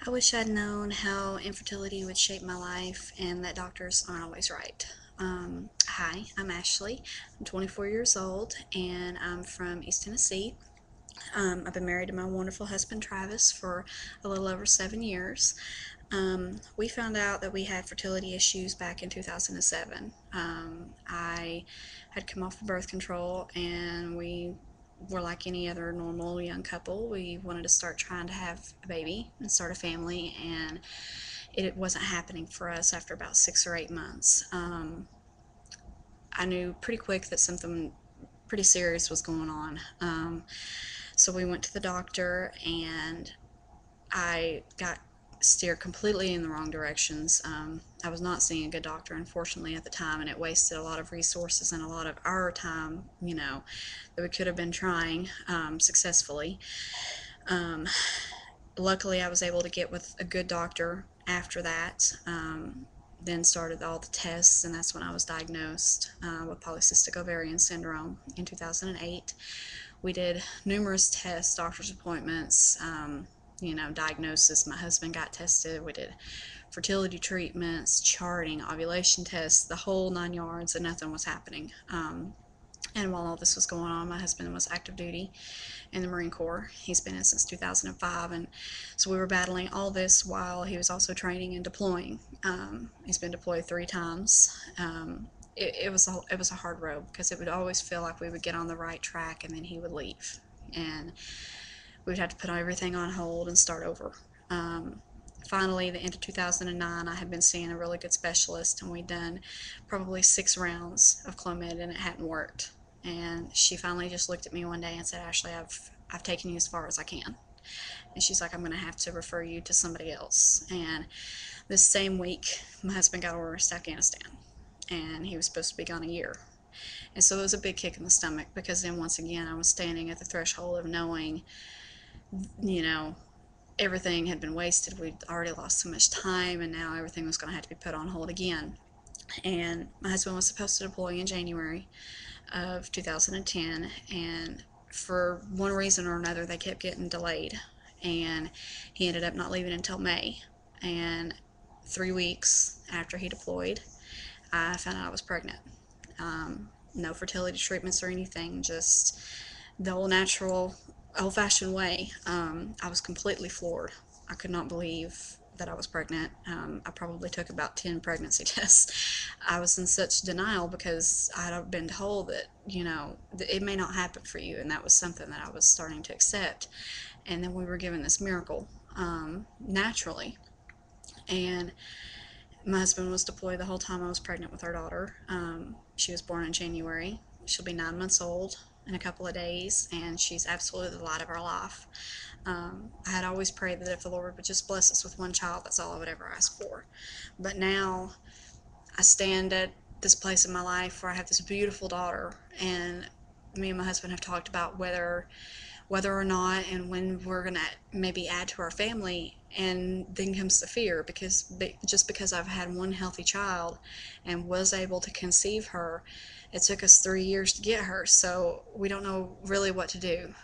I wish I'd known how infertility would shape my life and that doctors aren't always right. Hi, I'm Ashley. I'm 24 years old and I'm from East Tennessee. I've been married to my wonderful husband Travis for a little over 7 years. We found out that we had fertility issues back in 2007. I had come off of birth control and we were like any other normal young couple. We wanted to start trying to have a baby and start a family, and it wasn't happening for us after about 6 or 8 months. I knew pretty quick that something pretty serious was going on. So we went to the doctor, and I got steered completely in the wrong directions. I was not seeing a good doctor, unfortunately, at the time, and it wasted a lot of resources and a lot of our time, that we could have been trying successfully. Um, Luckily, I was able to get with a good doctor after that. Then started all the tests, and that's when I was diagnosed with polycystic ovarian syndrome in 2008. We did numerous tests, doctor's appointments, diagnosis. My husband got tested. We did fertility treatments, charting, ovulation tests, the whole 9 yards, and nothing was happening. And while all this was going on, my husband was active duty in the Marine Corps. He's been in since 2005, and so we were battling all this while he was also training and deploying. He's been deployed 3 times. It was a hard road because it would always feel like we would get on the right track and then he would leave, and we would have to put everything on hold and start over. Finally, the end of 2009, I had been seeing a really good specialist, and we'd done probably 6 rounds of Clomid, and it hadn't worked. And she finally just looked at me one day and said, "Ashley, I've taken you as far as I can." And she's like, "I'm going to have to refer you to somebody else." And this same week, my husband got orders to Afghanistan, and he was supposed to be gone a year. And so it was a big kick in the stomach because then once again I was standing at the threshold of knowing, you know, everything had been wasted. We'd already lost so much time, and now everything was going to have to be put on hold again. And my husband was supposed to deploy in January of 2010, and for one reason or another, they kept getting delayed. And he ended up not leaving until May. And 3 weeks after he deployed, I found out I was pregnant. No fertility treatments or anything, just the old natural, old fashioned way. I was completely floored. I could not believe that I was pregnant. I probably took about 10 pregnancy tests. I was in such denial because I had been told that, it may not happen for you, and that was something that I was starting to accept. And then we were given this miracle naturally. And my husband was deployed the whole time I was pregnant with our daughter. She was born in January. She'll be 9 months old in a couple of days, and she's absolutely the light of our life. I had always prayed that if the Lord would just bless us with one child, that's all I would ever ask for. But now I stand at this place in my life where I have this beautiful daughter, and me and my husband have talked about whether or not and when we're going to maybe add to our family. And then comes the fear, because just because I've had one healthy child and was able to conceive her, it took us 3 years to get her, so we don't know really what to do.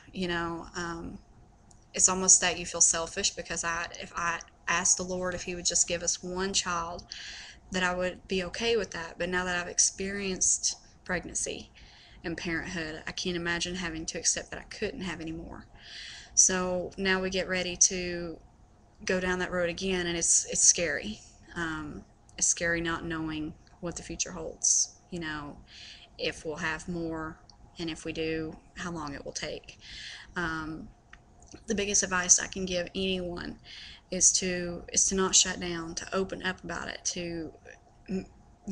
It's almost that you feel selfish, because if I asked the Lord if he would just give us one child, that I would be okay with that. But now that I've experienced pregnancy and parenthood, I can't imagine having to accept that I couldn't have any more. So now we get ready to go down that road again, and it's scary. It's scary not knowing what the future holds. If we'll have more, and if we do, how long it will take. The biggest advice I can give anyone is to not shut down, to open up about it, to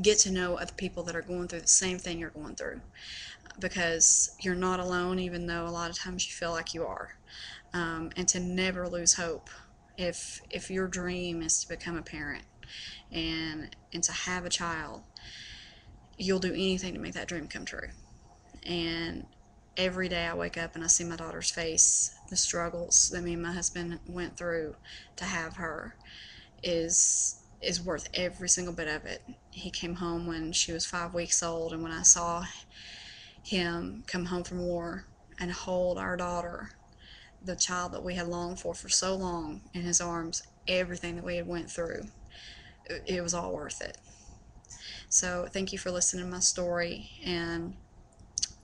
get to know other people that are going through the same thing you're going through, because you're not alone, even though a lot of times you feel like you are. And to never lose hope. If your dream is to become a parent and to have a child, you'll do anything to make that dream come true. And every day I wake up and I see my daughter's face, the struggles that me and my husband went through to have her is worth every single bit of it. He came home when she was 5 weeks old, and when I saw him come home from war and hold our daughter, the child that we had longed for so long, in his arms, everything that we had went through, it was all worth it. So thank you for listening to my story, and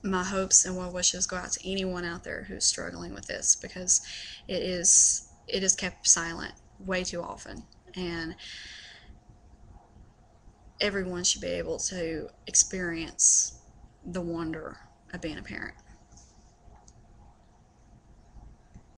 my hopes and well wishes go out to anyone out there who's struggling with this, because it is kept silent way too often, and everyone should be able to experience the wonder of being a parent.